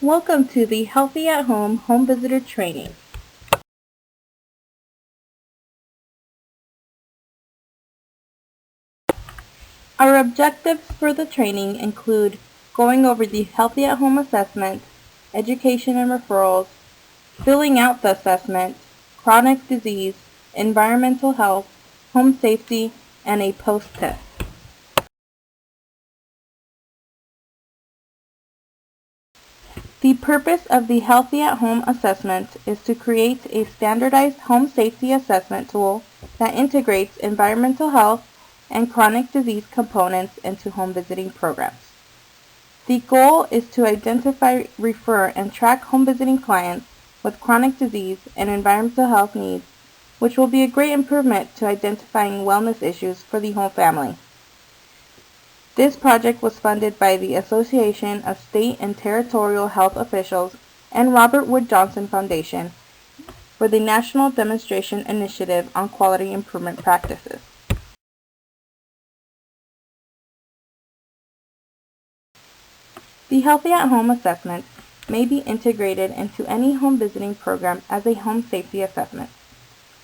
Welcome to the Healthy at Home Home Visitor Training. Our objectives for the training include going over the Healthy at Home assessment, education and referrals, filling out the assessment, chronic disease, environmental health, home safety, and a post-test. The purpose of the Healthy at Home assessment is to create a standardized home safety assessment tool that integrates environmental health and chronic disease components into home visiting programs. The goal is to identify, refer, and track home visiting clients with chronic disease and environmental health needs, which will be a great improvement to identifying wellness issues for the whole family. This project was funded by the Association of State and Territorial Health Officials and Robert Wood Johnson Foundation for the National Demonstration Initiative on Quality Improvement Practices. The Healthy at Home assessment may be integrated into any home visiting program as a home safety assessment.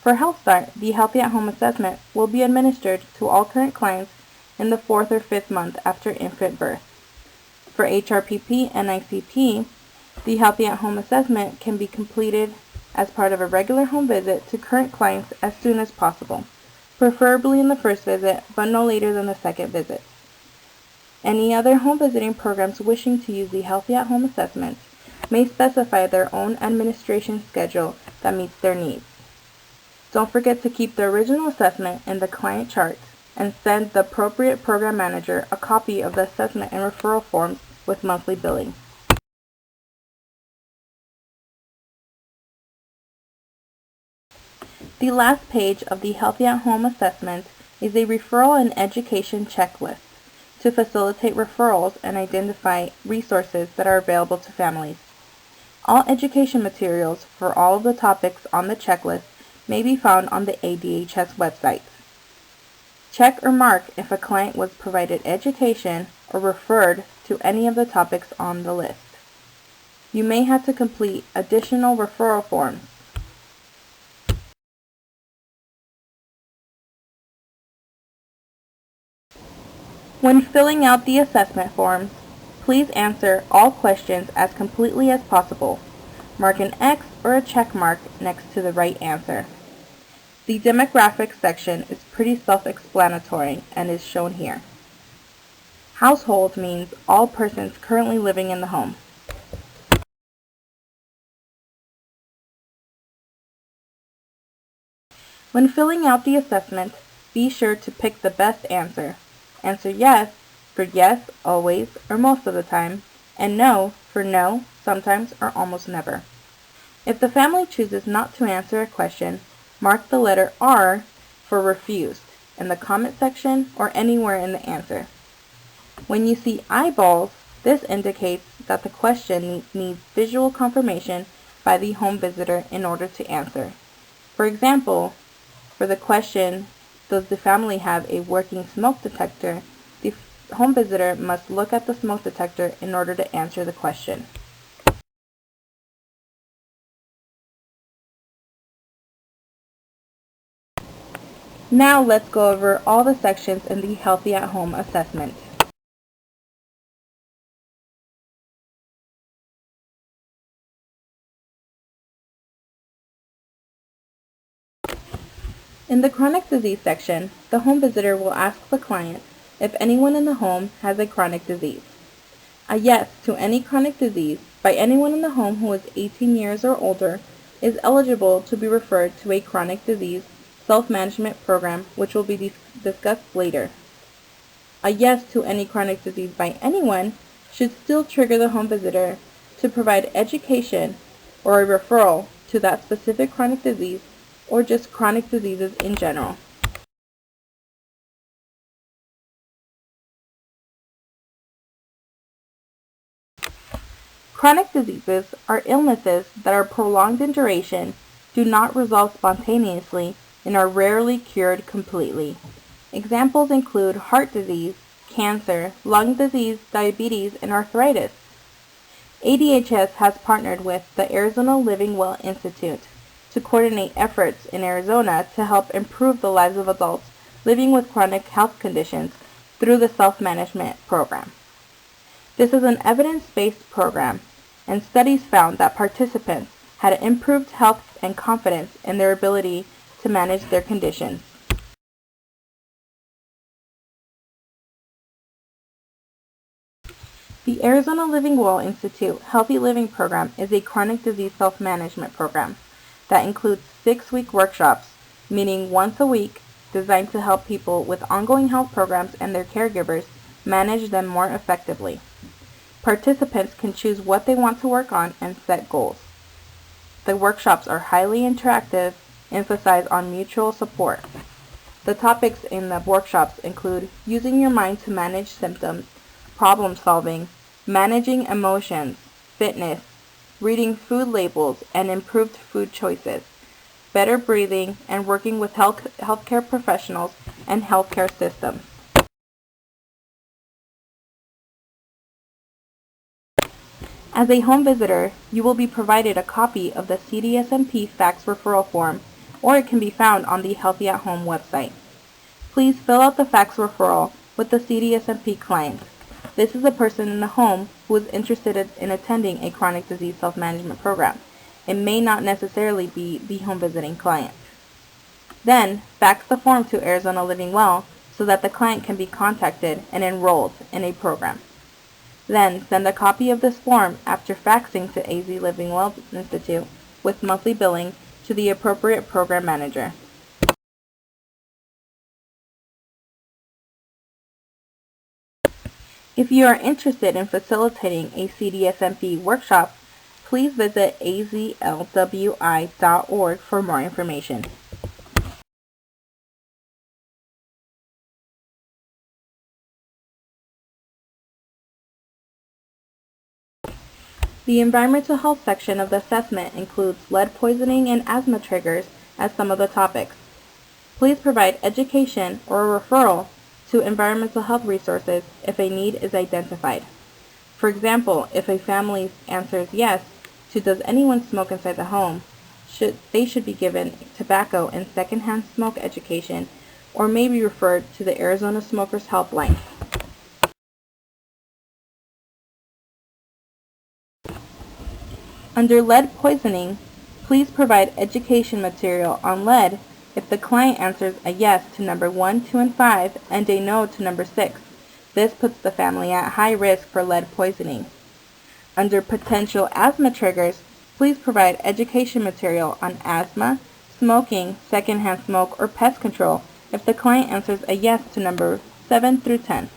For Health Start, the Healthy at Home assessment will be administered to all current clients in the 4th or 5th month after infant birth. For HRPP and ICP, the Healthy at Home assessment can be completed as part of a regular home visit to current clients as soon as possible, preferably in the first visit, but no later than the second visit. Any other home visiting programs wishing to use the Healthy at Home assessment may specify their own administration schedule that meets their needs. Don't forget to keep the original assessment in the client chart and send the appropriate program manager a copy of the assessment and referral forms with monthly billing. The last page of the Healthy at Home assessment is a referral and education checklist to facilitate referrals and identify resources that are available to families. All education materials for all of the topics on the checklist may be found on the ADHS website. Check or mark if a client was provided education or referred to any of the topics on the list. You may have to complete additional referral forms. When filling out the assessment forms, please answer all questions as completely as possible. Mark an X or a check mark next to the right answer. The demographics section is pretty self-explanatory and is shown here. Household means all persons currently living in the home. When filling out the assessment, be sure to pick the best answer. Answer yes for yes, always, or most of the time, and no for no, sometimes, or almost never. If the family chooses not to answer a question, mark the letter R for refused in the comment section or anywhere in the answer. When you see eyeballs, this indicates that the question needs visual confirmation by the home visitor in order to answer. For example, for the question, does the family have a working smoke detector? The home visitor must look at the smoke detector in order to answer the question. Now let's go over all the sections in the Healthy at Home assessment. In the chronic disease section, the home visitor will ask the client if anyone in the home has a chronic disease. A yes to any chronic disease by anyone in the home who is 18 years or older is eligible to be referred to a chronic disease self-management program, which will be discussed later. A yes to any chronic disease by anyone should still trigger the home visitor to provide education or a referral to that specific chronic disease or just chronic diseases in general. Chronic diseases are illnesses that are prolonged in duration, do not resolve spontaneously, and are rarely cured completely. Examples include heart disease, cancer, lung disease, diabetes, and arthritis. ADHS has partnered with the Arizona Living Well Institute to coordinate efforts in Arizona to help improve the lives of adults living with chronic health conditions through the self-management program. This is an evidence-based program, and studies found that participants had improved health and confidence in their ability to manage their conditions. The Arizona Living Well Institute Healthy Living Program is a chronic disease self-management program that includes 6-week workshops, meeting once a week, designed to help people with ongoing health programs and their caregivers manage them more effectively. Participants can choose what they want to work on and set goals. The workshops are highly interactive, emphasize on mutual support. The topics in the workshops include using your mind to manage symptoms, problem solving, managing emotions, fitness, reading food labels and improved food choices, better breathing, and working with healthcare professionals and healthcare systems. As a home visitor, you will be provided a copy of the CDSMP fax referral form, or it can be found on the Healthy at Home website. Please fill out the fax referral with the CDSMP client. This is a person in the home who is interested in attending a chronic disease self-management program. It may not necessarily be the home visiting client. Then, fax the form to Arizona Living Well so that the client can be contacted and enrolled in a program. Then, send a copy of this form after faxing to AZ Living Well Institute with monthly billing to the appropriate program manager. If you are interested in facilitating a CDSMP workshop, please visit azlwi.org for more information. The environmental health section of the assessment includes lead poisoning and asthma triggers as some of the topics. Please provide education or a referral to environmental health resources if a need is identified. For example, if a family answers yes to does anyone smoke inside the home, they should be given tobacco and secondhand smoke education, or may be referred to the Arizona Smokers Helpline. Under lead poisoning, please provide education material on lead if the client answers a yes to number 1, 2, and 5 and a no to number 6. This puts the family at high risk for lead poisoning. Under potential asthma triggers, please provide education material on asthma, smoking, secondhand smoke, or pest control if the client answers a yes to number 7 through 10.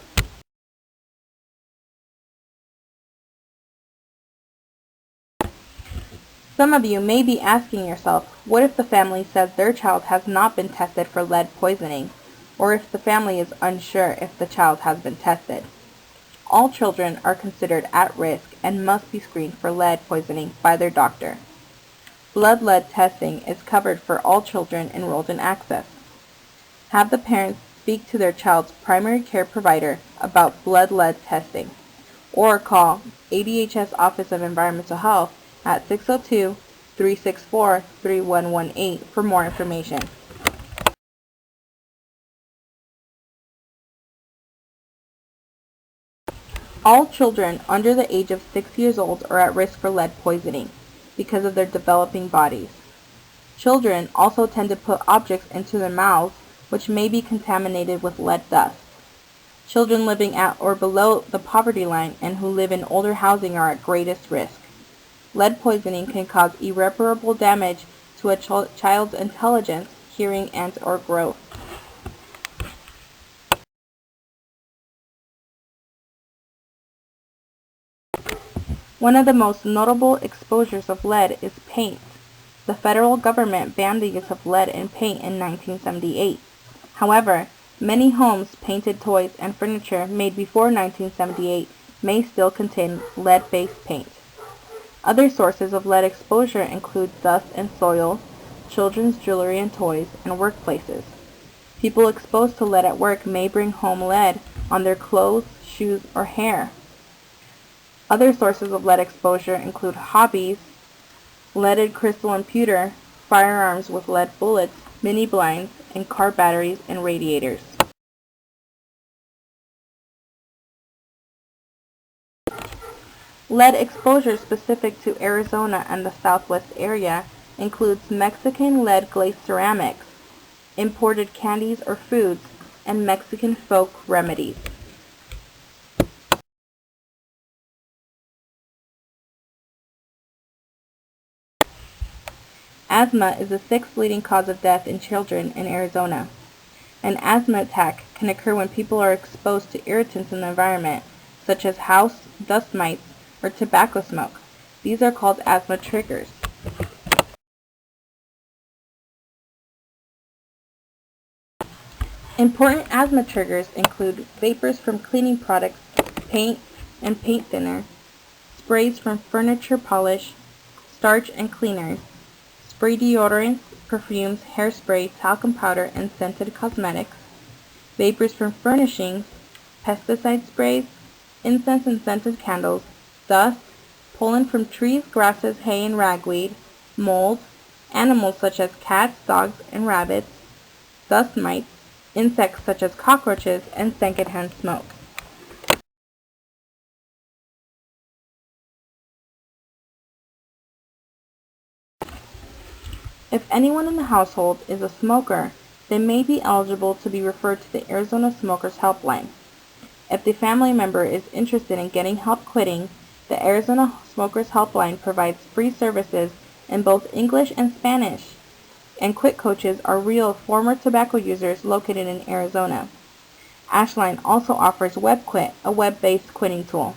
Some of you may be asking yourself, what if the family says their child has not been tested for lead poisoning, or if the family is unsure if the child has been tested? All children are considered at risk and must be screened for lead poisoning by their doctor. Blood lead testing is covered for all children enrolled in Access. Have the parents speak to their child's primary care provider about blood lead testing, or call ADHS Office of Environmental Health at 602-364-3118 for more information. All children under the age of 6 years old are at risk for lead poisoning because of their developing bodies. Children also tend to put objects into their mouths which may be contaminated with lead dust. Children living at or below the poverty line and who live in older housing are at greatest risk. Lead poisoning can cause irreparable damage to a child's intelligence, hearing, and/or growth. One of the most notable exposures of lead is paint. The federal government banned the use of lead in paint in 1978. However, many homes, painted toys, and furniture made before 1978 may still contain lead-based paint. Other sources of lead exposure include dust and soil, children's jewelry and toys, and workplaces. People exposed to lead at work may bring home lead on their clothes, shoes, or hair. Other sources of lead exposure include hobbies, leaded crystal and pewter, firearms with lead bullets, mini blinds, and car batteries and radiators. Lead exposure specific to Arizona and the Southwest area includes Mexican lead-glazed ceramics, imported candies or foods, and Mexican folk remedies. Asthma is the sixth leading cause of death in children in Arizona. An asthma attack can occur when people are exposed to irritants in the environment, such as house dust mites or tobacco smoke. These are called asthma triggers. Important asthma triggers include vapors from cleaning products, paint and paint thinner, sprays from furniture polish, starch and cleaners, spray deodorants, perfumes, hairspray, talcum powder, and scented cosmetics, vapors from furnishings, pesticide sprays, incense and scented candles, dust, pollen from trees, grasses, hay, and ragweed, mold, animals such as cats, dogs, and rabbits, dust mites, insects such as cockroaches, and secondhand smoke. If anyone in the household is a smoker, they may be eligible to be referred to the Arizona Smokers Helpline. If the family member is interested in getting help quitting, the Arizona Smokers Helpline provides free services in both English and Spanish, and quit coaches are real former tobacco users located in Arizona. Ashline also offers WebQuit, a web-based quitting tool.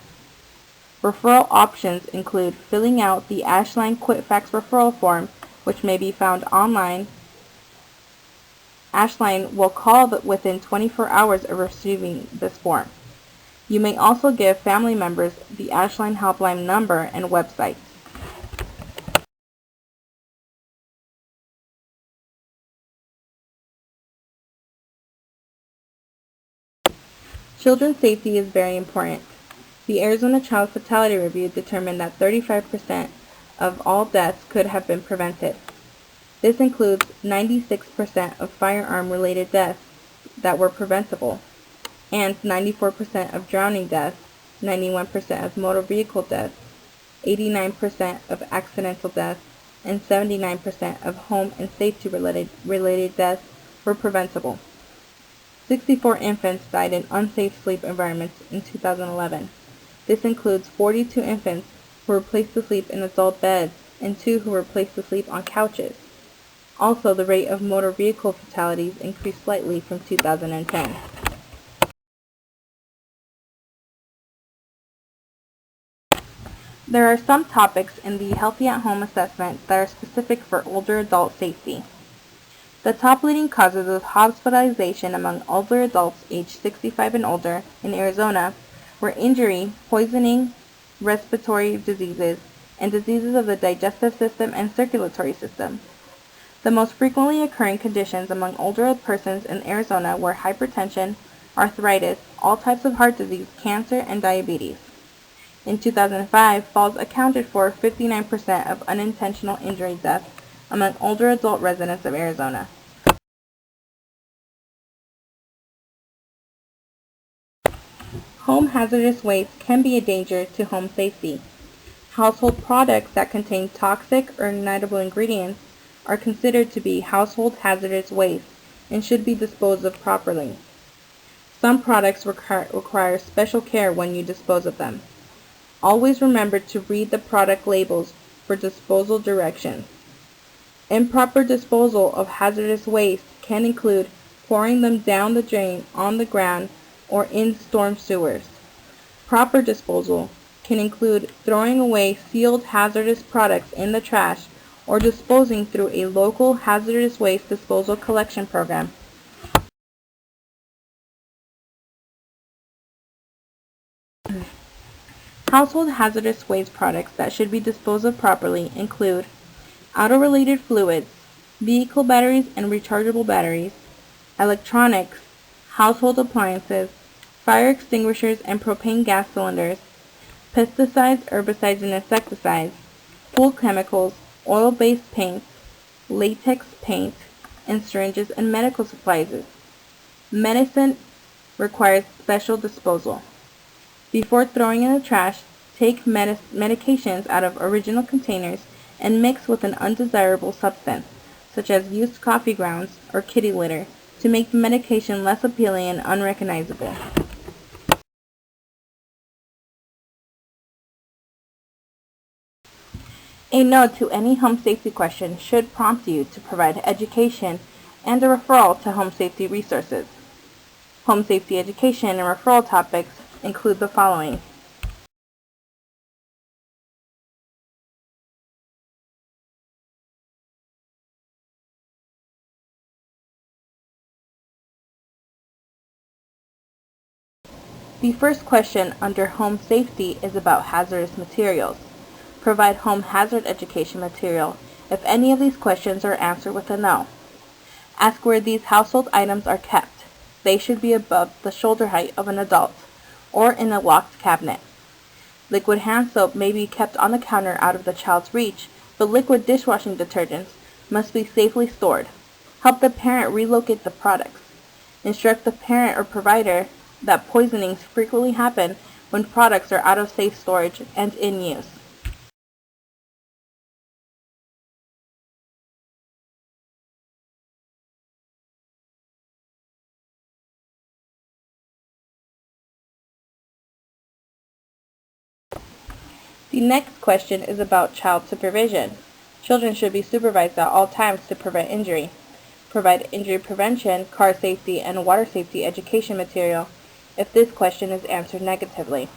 Referral options include filling out the Ashline QuitFax referral form, which may be found online. Ashline will call within 24 hours of receiving this form. You may also give family members the Ashline Helpline number and website. Children's safety is very important. The Arizona Child Fatality Review determined that 35% of all deaths could have been prevented. This includes 96% of firearm-related deaths that were preventable, and 94% of drowning deaths, 91% of motor vehicle deaths, 89% of accidental deaths, and 79% of home and safety-related deaths were preventable. 64 infants died in unsafe sleep environments in 2011. This includes 42 infants who were placed to sleep in adult beds and 2 who were placed to sleep on couches. Also, the rate of motor vehicle fatalities increased slightly from 2010. There are some topics in the Healthy at Home assessment that are specific for older adult safety. The top leading causes of hospitalization among older adults aged 65 and older in Arizona were injury, poisoning, respiratory diseases, and diseases of the digestive system and circulatory system. The most frequently occurring conditions among older persons in Arizona were hypertension, arthritis, all types of heart disease, cancer, and diabetes. In 2005, falls accounted for 59% of unintentional injury deaths among older adult residents of Arizona. Home hazardous waste can be a danger to home safety. Household products that contain toxic or ignitable ingredients are considered to be household hazardous waste and should be disposed of properly. Some products require special care when you dispose of them. Always remember to read the product labels for disposal directions. Improper disposal of hazardous waste can include pouring them down the drain, on the ground, or in storm sewers. Proper disposal can include throwing away sealed hazardous products in the trash or disposing through a local hazardous waste disposal collection program. Household hazardous waste products that should be disposed of properly include auto-related fluids, vehicle batteries and rechargeable batteries, electronics, household appliances, fire extinguishers and propane gas cylinders, pesticides, herbicides, and insecticides, pool chemicals, oil-based paints, latex paint, and syringes and medical supplies. Medicine requires special disposal. Before throwing in the trash, take medications out of original containers and mix with an undesirable substance, such as used coffee grounds or kitty litter, to make the medication less appealing and unrecognizable. A note to any home safety question should prompt you to provide education and a referral to home safety resources. Home safety education and referral topics include the following: the first question under home safety is about hazardous materials. Provide home hazard education material if any of these questions are answered with a no. Ask where these household items are kept. They should be above the shoulder height of an adult or in a locked cabinet. Liquid hand soap may be kept on the counter out of the child's reach, but liquid dishwashing detergents must be safely stored. Help the parent relocate the products. Instruct the parent or provider that poisonings frequently happen when products are out of safe storage and in use. The next question is about child supervision. Children should be supervised at all times to prevent injury. Provide injury prevention, car safety, and water safety education material if this question is answered negatively.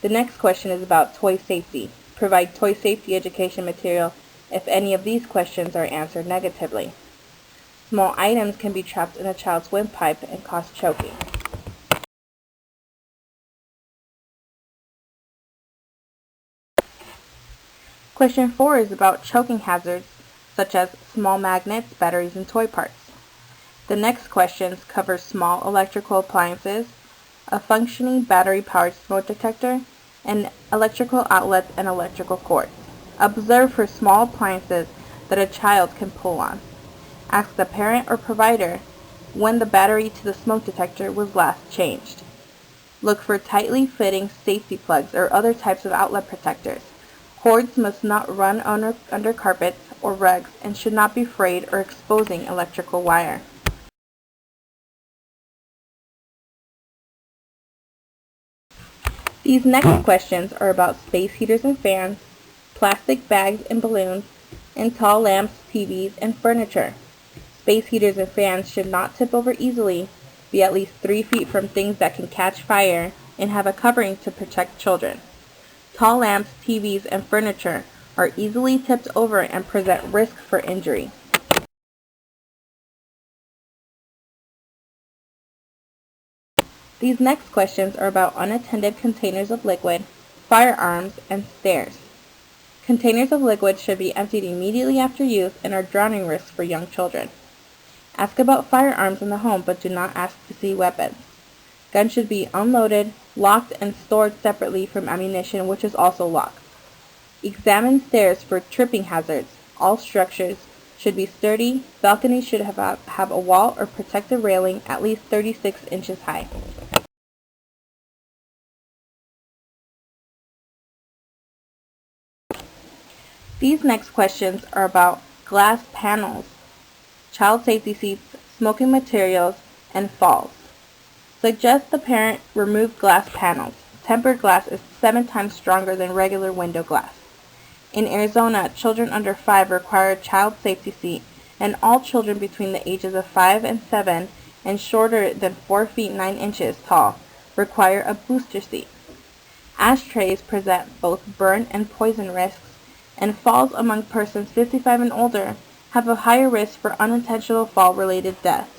The next question is about toy safety. Provide toy safety education material if any of these questions are answered negatively. Small items can be trapped in a child's windpipe and cause choking. Question 4 is about choking hazards, such as small magnets, batteries, and toy parts. The next questions cover small electrical appliances, a functioning battery-powered smoke detector, and electrical outlets and electrical cords. Observe for small appliances that a child can pull on. Ask the parent or provider when the battery to the smoke detector was last changed. Look for tightly fitting safety plugs or other types of outlet protectors. Cords must not run under carpets or rugs and should not be frayed or exposing electrical wire. These next questions are about space heaters and fans, plastic bags and balloons, and tall lamps, TVs, and furniture. Space heaters and fans should not tip over easily, be at least 3 feet from things that can catch fire, and have a covering to protect children. Tall lamps, TVs, and furniture are easily tipped over and present risk for injury. These next questions are about unattended containers of liquid, firearms, and stairs. Containers of liquid should be emptied immediately after use and are drowning risks for young children. Ask about firearms in the home, but do not ask to see weapons. Guns should be unloaded, locked, and stored separately from ammunition, which is also locked. Examine stairs for tripping hazards. All structures should be sturdy. Balconies should have a wall or protective railing at least 36 inches high. These next questions are about glass panels, child safety seats, smoking materials, and falls. Suggest the parent remove glass panels. Tempered glass is 7 times stronger than regular window glass. In Arizona, children under 5 require a child safety seat, and all children between the ages of 5 and 7 and shorter than 4 feet 9 inches tall require a booster seat. Ashtrays present both burn and poison risks, and falls among persons 55 and older have a higher risk for unintentional fall-related deaths.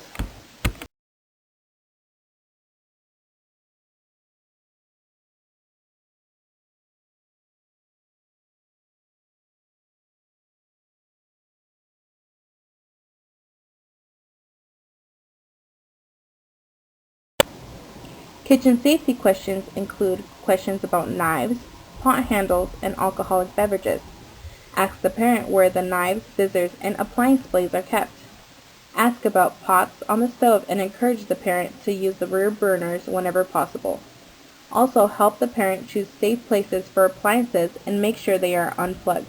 Kitchen safety questions include questions about knives, pot handles, and alcoholic beverages. Ask the parent where the knives, scissors, and appliance blades are kept. Ask about pots on the stove and encourage the parent to use the rear burners whenever possible. Also, help the parent choose safe places for appliances and make sure they are unplugged.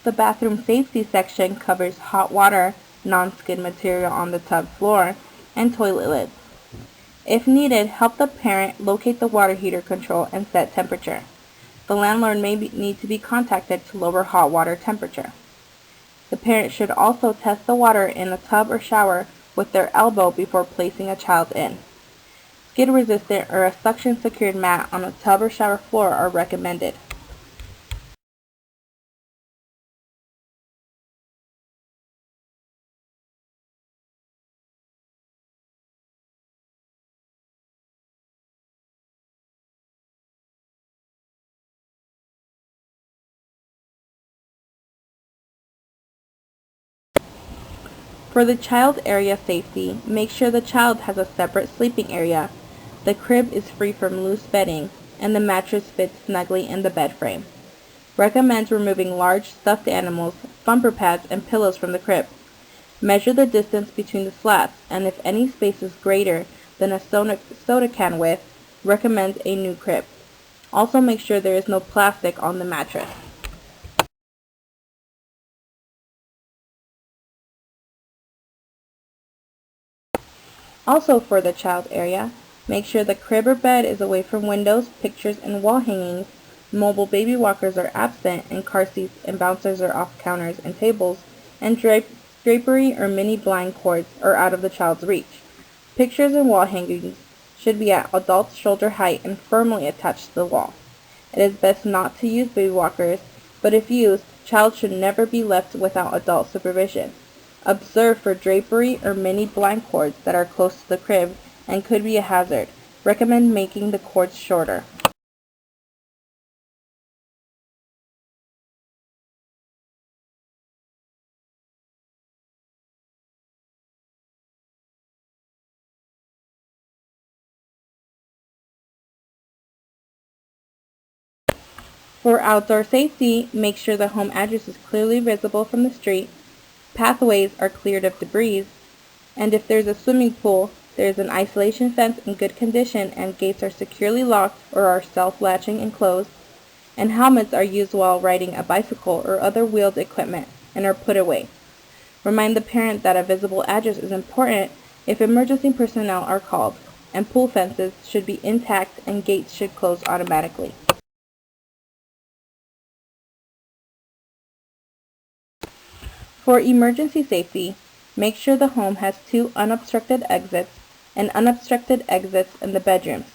The bathroom safety section covers hot water, non-skid material on the tub floor, and toilet lids. If needed, help the parent locate the water heater control and set temperature. The landlord may need to be contacted to lower hot water temperature. The parent should also test the water in the tub or shower with their elbow before placing a child in. Skid-resistant or a suction-secured mat on the tub or shower floor are recommended. For the child area safety, make sure the child has a separate sleeping area, the crib is free from loose bedding, and the mattress fits snugly in the bed frame. Recommend removing large stuffed animals, bumper pads, and pillows from the crib. Measure the distance between the slats, and if any space is greater than a soda can width, recommend a new crib. Also make sure there is no plastic on the mattress. Also for the child area, make sure the crib or bed is away from windows, pictures, and wall hangings, mobile baby walkers are absent, and car seats and bouncers are off counters and tables, and drapery or mini blind cords are out of the child's reach. Pictures and wall hangings should be at adult shoulder height and firmly attached to the wall. It is best not to use baby walkers, but if used, child should never be left without adult supervision. Observe for drapery or mini blind cords that are close to the crib and could be a hazard. Recommend making the cords shorter. For outdoor safety, make sure the home address is clearly visible from the street, pathways are cleared of debris, and if there's a swimming pool, there is an isolation fence in good condition and gates are securely locked or are self-latching and closed, and helmets are used while riding a bicycle or other wheeled equipment and are put away. Remind the parent that a visible address is important if emergency personnel are called, and pool fences should be intact and gates should close automatically. For emergency safety, make sure the home has 2 unobstructed exits and unobstructed exits in the bedrooms.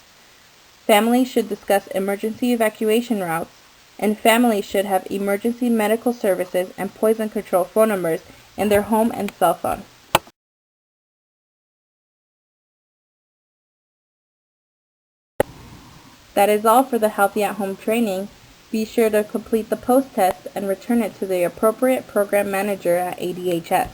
Families should discuss emergency evacuation routes, and families should have emergency medical services and poison control phone numbers in their home and cell phone. That is all for the Healthy at Home training. Be sure to complete the post test and return it to the appropriate program manager at ADHS.